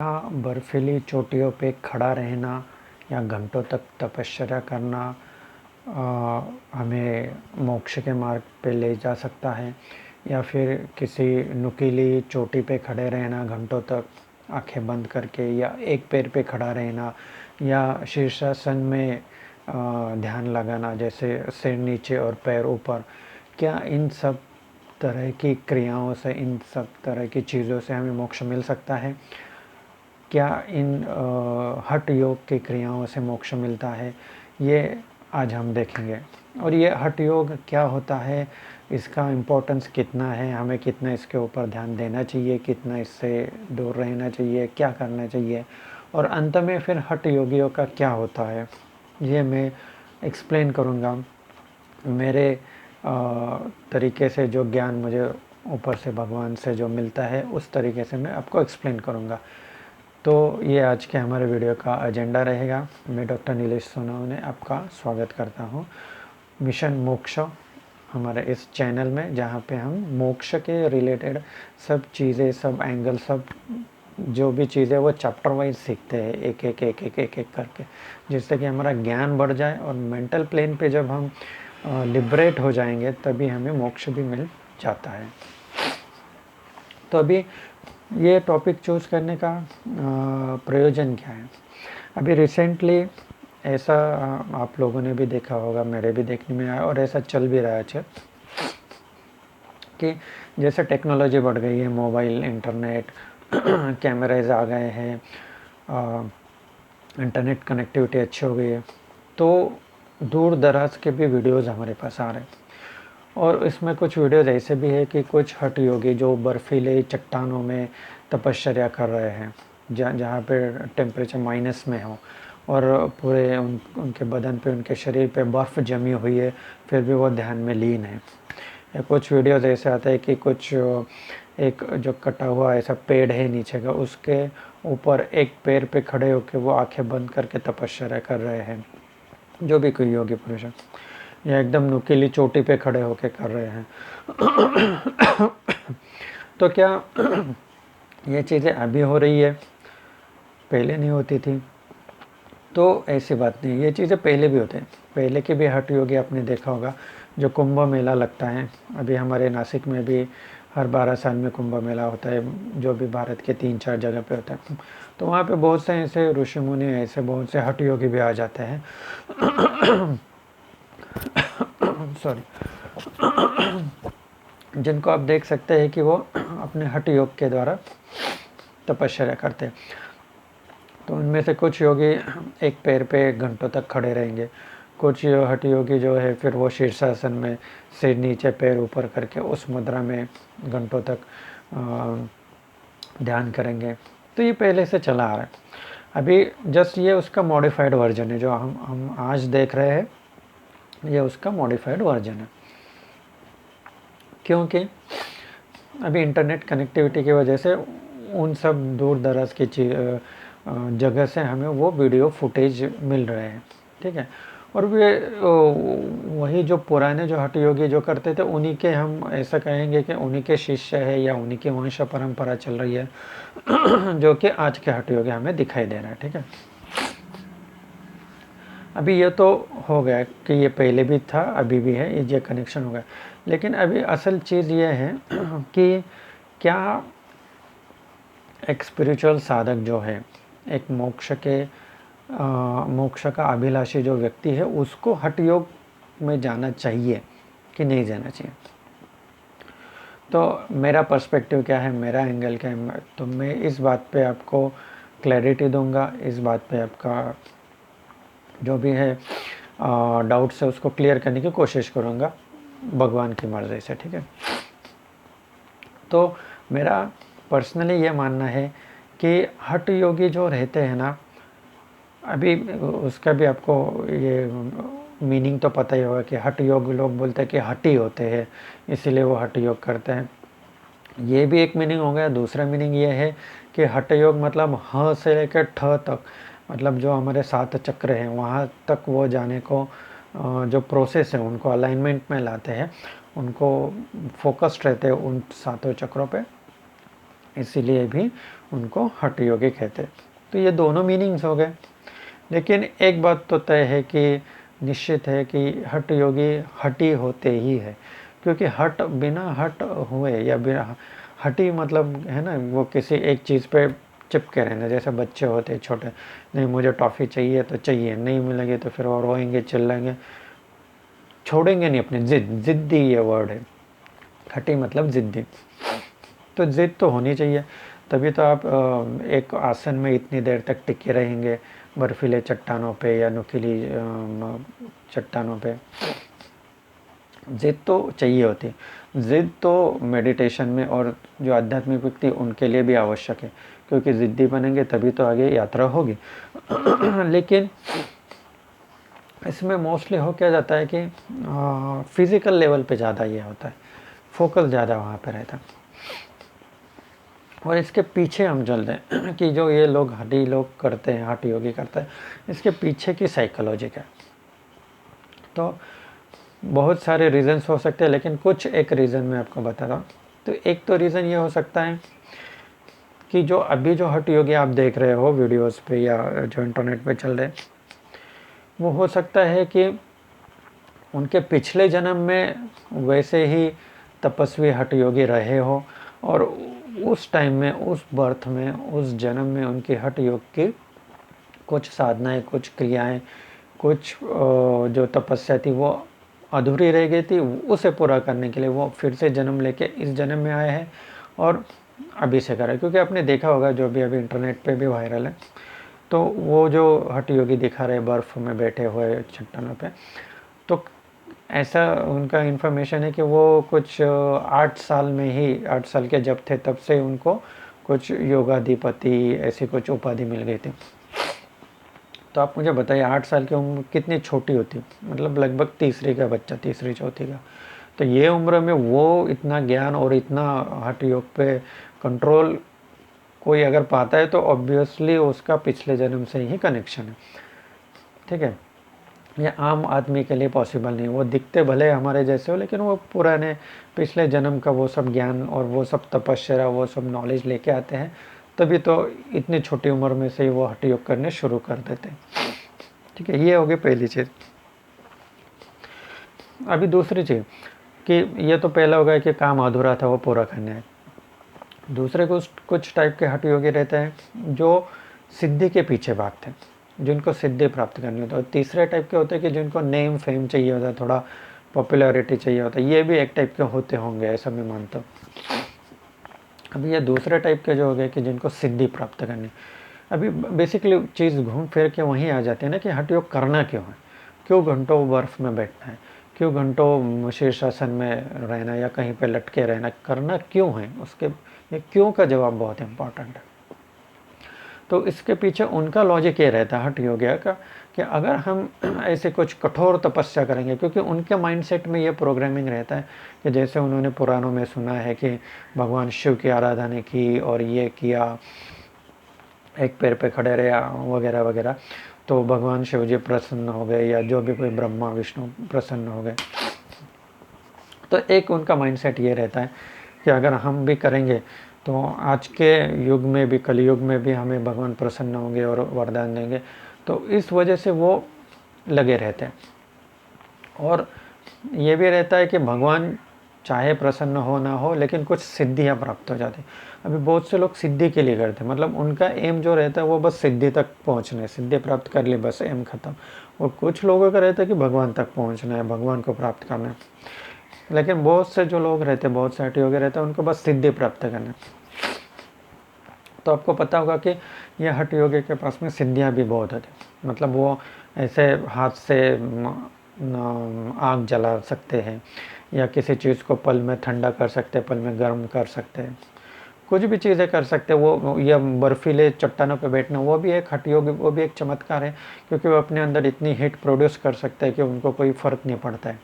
हाँ, बर्फीली चोटियों पे खड़ा रहना या घंटों तक तपश्चर्या करना हमें मोक्ष के मार्ग पे ले जा सकता है। या फिर किसी नुकीली चोटी पे खड़े रहना घंटों तक आंखें बंद करके, या एक पैर पे खड़ा रहना, या शीर्षासन में ध्यान लगाना, जैसे सिर नीचे और पैर ऊपर। क्या इन सब तरह की क्रियाओं से, इन सब तरह की चीज़ों से हमें मोक्ष मिल सकता है? क्या इन हठ योग की क्रियाओं से मोक्ष मिलता है? ये आज हम देखेंगे। और ये हठ योग क्या होता है, इसका इम्पोर्टेंस कितना है, हमें कितना इसके ऊपर ध्यान देना चाहिए, कितना इससे दूर रहना चाहिए, क्या करना चाहिए, और अंत में फिर हठ योगियों का क्या होता है, ये मैं एक्सप्लेन करूँगा। मेरे तरीके से जो ज्ञान मुझे ऊपर से भगवान से जो मिलता है, उस तरीके से मैं आपको एक्सप्लेन करूँगा। तो ये आज के हमारे वीडियो का एजेंडा रहेगा। मैं डॉक्टर नीलेश सोनवने आपका स्वागत करता हूँ मिशन मोक्ष हमारे इस चैनल में, जहाँ पे हम मोक्ष के रिलेटेड सब चीज़ें, सब एंगल, सब जो भी चीज़ें वो चैप्टर वाइज सीखते हैं, एक एक एक एक एक एक करके, जिससे कि हमारा ज्ञान बढ़ जाए। और मेंटल प्लेन पे जब हम लिबरेट हो जाएंगे, तभी हमें मोक्ष भी मिल जाता है। तो अभी ये टॉपिक चूज़ करने का प्रयोजन क्या है? अभी रिसेंटली ऐसा आप लोगों ने भी देखा होगा, मेरे भी देखने में आया, और ऐसा चल भी रहा है कि जैसे टेक्नोलॉजी बढ़ गई है, मोबाइल, इंटरनेट, कैमराज आ गए हैं, इंटरनेट कनेक्टिविटी अच्छी हो गई है, तो दूर दराज के भी वीडियोज़ हमारे पास आ रहे हैं। और इसमें कुछ वीडियोज़ ऐसे भी है कि कुछ हठ योगी जो बर्फीले चट्टानों में तपश्चर्या कर रहे हैं, जहाँ पे टेम्परेचर माइनस में हो, और पूरे उनके बदन पे, उनके शरीर पे बर्फ़ जमी हुई है, फिर भी वो ध्यान में लीन है। या कुछ वीडियोज़ ऐसे आते हैं कि कुछ एक जो कटा हुआ ऐसा पेड़ है नीचे का, उसके ऊपर एक पैर पे खड़े होकर वो आंखें बंद करके तपश्चर्या कर रहे हैं, जो भी कोई योगी पुरुष है, या एकदम नुकीली चोटी पे खड़े होके कर रहे हैं। तो क्या ये चीज़ें अभी हो रही है, पहले नहीं होती थी? तो ऐसी बात नहीं, ये चीज़ें पहले भी होते हैं। पहले के भी हठ योगी आपने देखा होगा, जो कुंभ मेला लगता है, अभी हमारे नासिक में भी हर 12 साल में कुंभ मेला होता है, जो भी भारत के 3-4 जगह पे होता है। तो वहाँ पे बहुत से ऐसे ऋषि मुनि, ऐसे बहुत से हठ योगी भी आ जाते हैं। सॉरी। जिनको आप देख सकते हैं कि वो अपने हठ योग के द्वारा तपश्चर्या करते हैं। तो उनमें से कुछ योगी एक पैर पे घंटों तक खड़े रहेंगे, कुछ हठ योगी जो है फिर वो शीर्षासन में सिर नीचे पैर ऊपर करके उस मुद्रा में घंटों तक ध्यान करेंगे। तो ये पहले से चला आ रहा है। अभी जस्ट ये उसका मॉडिफाइड वर्जन है, जो हम आज देख रहे हैं, ये उसका मॉडिफाइड वर्जन है। क्योंकि अभी इंटरनेट कनेक्टिविटी की वजह से उन सब दूर दराज की जगह से हमें वो वीडियो फुटेज मिल रहे हैं, ठीक है। और वे वही जो पुराने जो हठ योगी जो करते थे, उन्हीं के, हम ऐसा कहेंगे कि उन्हीं के शिष्य है, या उन्हीं की वंश परंपरा चल रही है, जो कि आज के हठ योगी हमें दिखाई दे रहा है, ठीक है। अभी ये तो हो गया कि ये पहले भी था, अभी भी है, ये कनेक्शन हो गया। लेकिन अभी असल चीज़ ये है कि क्या एक स्पिरिचुअल साधक जो है, एक मोक्ष का अभिलाषी जो व्यक्ति है, उसको हठ योग में जाना चाहिए कि नहीं जाना चाहिए? तो मेरा पर्सपेक्टिव क्या है, मेरा एंगल क्या है, तो मैं इस बात पे आपको क्लैरिटी दूंगा, इस बात पे आपका जो भी है डाउट्स है उसको क्लियर करने की कोशिश करूँगा भगवान की मर्ज़ी से, ठीक है। तो मेरा पर्सनली ये मानना है कि हठ योगी जो रहते हैं ना, अभी उसका भी आपको ये मीनिंग तो पता ही होगा कि हठ योग, लोग बोलते हैं कि हठी होते हैं, इसीलिए वो हठ योग करते हैं। ये भी एक मीनिंग हो गया। दूसरा मीनिंग ये है कि हठ योग मतलब ह से लेकर ठ तक, मतलब जो हमारे 7 चक्र हैं वहाँ तक वो जाने को जो प्रोसेस है, उनको अलाइनमेंट में लाते हैं, उनको फोकस्ड रहते हैं उन 7 चक्रों पे, इसीलिए भी उनको हठ योगी कहते हैं। तो ये दोनों मीनिंग्स हो गए। लेकिन एक बात तो तय है कि निश्चित है कि हठ योगी हठी होते ही है, क्योंकि हठ बिना हठ हुए या बिना हठी मतलब है ना, वो किसी एक चीज़ पे चिपके रहना। जैसे बच्चे होते हैं छोटे, नहीं मुझे टॉफ़ी चाहिए तो चाहिए, नहीं मिलेंगे तो फिर वो रोएंगे चिल्लाएंगे, छोड़ेंगे नहीं अपने ज़िद्दी ये वर्ड है। हठी मतलब ज़िद्दी। तो ज़िद तो होनी चाहिए, तभी तो आप एक आसन में इतनी देर तक टिके रहेंगे बर्फीले चट्टानों पे या नुकीली चट्टानों पे। ज़िद तो चाहिए होती। ज़िद तो मेडिटेशन में और जो आध्यात्मिक व्यक्ति उनके लिए भी आवश्यक है, क्योंकि ज़िद्दी बनेंगे तभी तो आगे यात्रा होगी। लेकिन इसमें मोस्टली हो क्या जाता है कि फिज़िकल लेवल पे ज़्यादा ये होता है, फोकस ज़्यादा वहाँ पे रहता है। और इसके पीछे हम चलते हैं कि जो ये लोग हठी लोग करते हैं, हठ योगी करते हैं, इसके पीछे की साइकोलॉजी क्या है। तो बहुत सारे रीज़न्स हो सकते हैं, लेकिन कुछ एक रीज़न मैं आपको बता रहा हूँ। तो एक तो रीज़न ये हो सकता है कि जो अभी जो हठ योगी आप देख रहे हो वीडियोस पे या जो इंटरनेट पे चल रहे हैं, वो हो सकता है कि उनके पिछले जन्म में वैसे ही तपस्वी हठ योगी रहे हो, और उस टाइम में, उस बर्थ में, उस जन्म में उनकी हठ योग की कुछ साधनाएं, कुछ क्रियाएं, कुछ जो तपस्या थी वो अधूरी रह गई थी। उसे पूरा करने के लिए वो फिर से जन्म लेके इस जन्म में आए हैं और अभी से करें। क्योंकि आपने देखा होगा जो भी अभी इंटरनेट पे भी वायरल है, तो वो जो हठ योगी दिखा रहे बर्फ़ में बैठे हुए चट्टानों पे, तो ऐसा उनका इन्फॉर्मेशन है कि वो कुछ 8 साल में ही, 8 साल के जब थे तब से उनको कुछ योगाधिपति ऐसी कुछ उपाधि मिल गई थी। तो आप मुझे बताइए 8 साल की उम्र कितनी छोटी होती, मतलब लगभग तीसरी का बच्चा, तीसरी चौथी का। तो ये उम्र में वो इतना ज्ञान और इतना हठ योग पे कंट्रोल कोई अगर पाता है तो ऑब्वियसली उसका पिछले जन्म से ही कनेक्शन है। ठीक है, ये आम आदमी के लिए पॉसिबल नहीं। वो दिखते भले हमारे जैसे हो, लेकिन वो पुराने पिछले जन्म का वो सब ज्ञान और वो सब तपस्या, वो सब नॉलेज लेके आते हैं, तभी तो इतनी छोटी उम्र में से ही वो हठ योग करने शुरू कर देते हैं। ठीक है, ये होगी पहली चीज़। अभी दूसरी चीज़ कि ये तो पहला हो गया कि काम अधूरा था वो पूरा करना है। दूसरे कुछ टाइप के हठ योगी रहते हैं जो सिद्धि के पीछे भागते हैं, जिनको सिद्धि प्राप्त करनी होती है। और तीसरे टाइप के होते हैं कि जिनको नेम फेम चाहिए होता है, थोड़ा पॉपुलैरिटी चाहिए होता है। ये भी एक टाइप के होते होंगे, ऐसा मैं मानता हूँ। अभी ये दूसरे टाइप के जो हो गए कि जिनको सिद्धि प्राप्त करनी। अभी बेसिकली चीज़ घूम फिर के वहीं आ जाती है ना कि हठ योग करना क्यों है, क्यों घंटों बर्फ़ में बैठना है, क्यों घंटों शीर्षासन में रहना या कहीं पे लटके रहना, करना क्यों है, उसके ये क्यों का जवाब बहुत इम्पोर्टेंट है। तो इसके पीछे उनका लॉजिक ये रहता है हठ योगिया का कि अगर हम ऐसे कुछ कठोर तपस्या करेंगे, क्योंकि उनके माइंडसेट में ये प्रोग्रामिंग रहता है कि जैसे उन्होंने पुराणों में सुना है कि भगवान शिव की आराधना की और ये किया, एक पैर पे खड़े रहे वगैरह वगैरह, तो भगवान शिव जी प्रसन्न हो गए, या जो भी कोई ब्रह्मा विष्णु प्रसन्न हो गए। तो एक उनका माइंडसेट ये रहता है कि अगर हम भी करेंगे तो आज के युग में भी, कलयुग में भी हमें भगवान प्रसन्न होंगे और वरदान देंगे। तो इस वजह से वो लगे रहते हैं। और ये भी रहता है कि भगवान चाहे प्रसन्न हो ना हो, लेकिन कुछ सिद्धियाँ प्राप्त हो जाती। अभी बहुत से लोग सिद्धि के लिए करते हैं, मतलब उनका एम जो रहता है वो बस सिद्धि तक पहुँचना है, सिद्धि प्राप्त कर ली बस एम ख़त्म। और कुछ लोगों का रहता है कि भगवान तक पहुँचना है, भगवान को प्राप्त करना है। लेकिन बहुत से जो लोग रहते हैं, बहुत से हठ योगी रहते हैं, उनको बस सिद्धि प्राप्त करना है। तो आपको पता होगा कि ये हठ योगी के पास में सिद्धियाँ भी बहुत होती, मतलब वो ऐसे हाथ से आग जला सकते हैं, या किसी चीज़ को पल में ठंडा कर सकते हैं, पल में गर्म कर सकते हैं, कुछ भी चीज़ें कर सकते हैं वो। या बर्फीले चट्टानों पे बैठना, वो भी एक हठ योग, वो भी एक चमत्कार है, क्योंकि वो अपने अंदर इतनी हीट प्रोड्यूस कर सकते हैं कि उनको कोई फ़र्क नहीं पड़ता है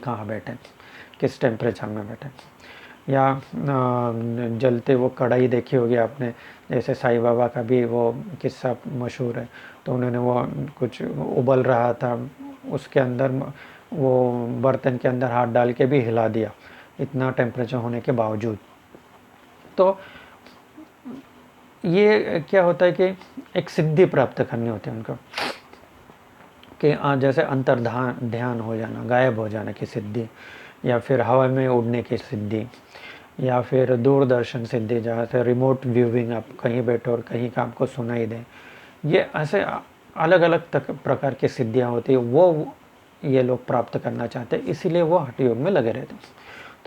कहाँ बैठे, किस टेम्परेचर में बैठे। या जलते वो कढ़ाई देखी होगी आपने, जैसे साईं बाबा का भी वो किस्सा मशहूर है। तो उन्होंने वो कुछ उबल रहा था, उसके अंदर वो बर्तन के अंदर हाथ डाल के भी हिला दिया, इतना टेम्परेचर होने के बावजूद। तो ये क्या होता है कि एक सिद्धि प्राप्त करनी होती है उनको, कि जैसे अंतर्धान ध्यान हो जाना, गायब हो जाने की सिद्धि, या फिर हवा में उड़ने की सिद्धि, या फिर दूरदर्शन सिद्धि, जहाँ से रिमोट व्यूइंग, आप कहीं बैठो और कहीं का आपको सुनाई दे। ये ऐसे अलग अलग तक प्रकार की सिद्धियाँ होती है, वो ये लोग प्राप्त करना चाहते हैं, इसीलिए वो हठ योग में लगे रहते हैं।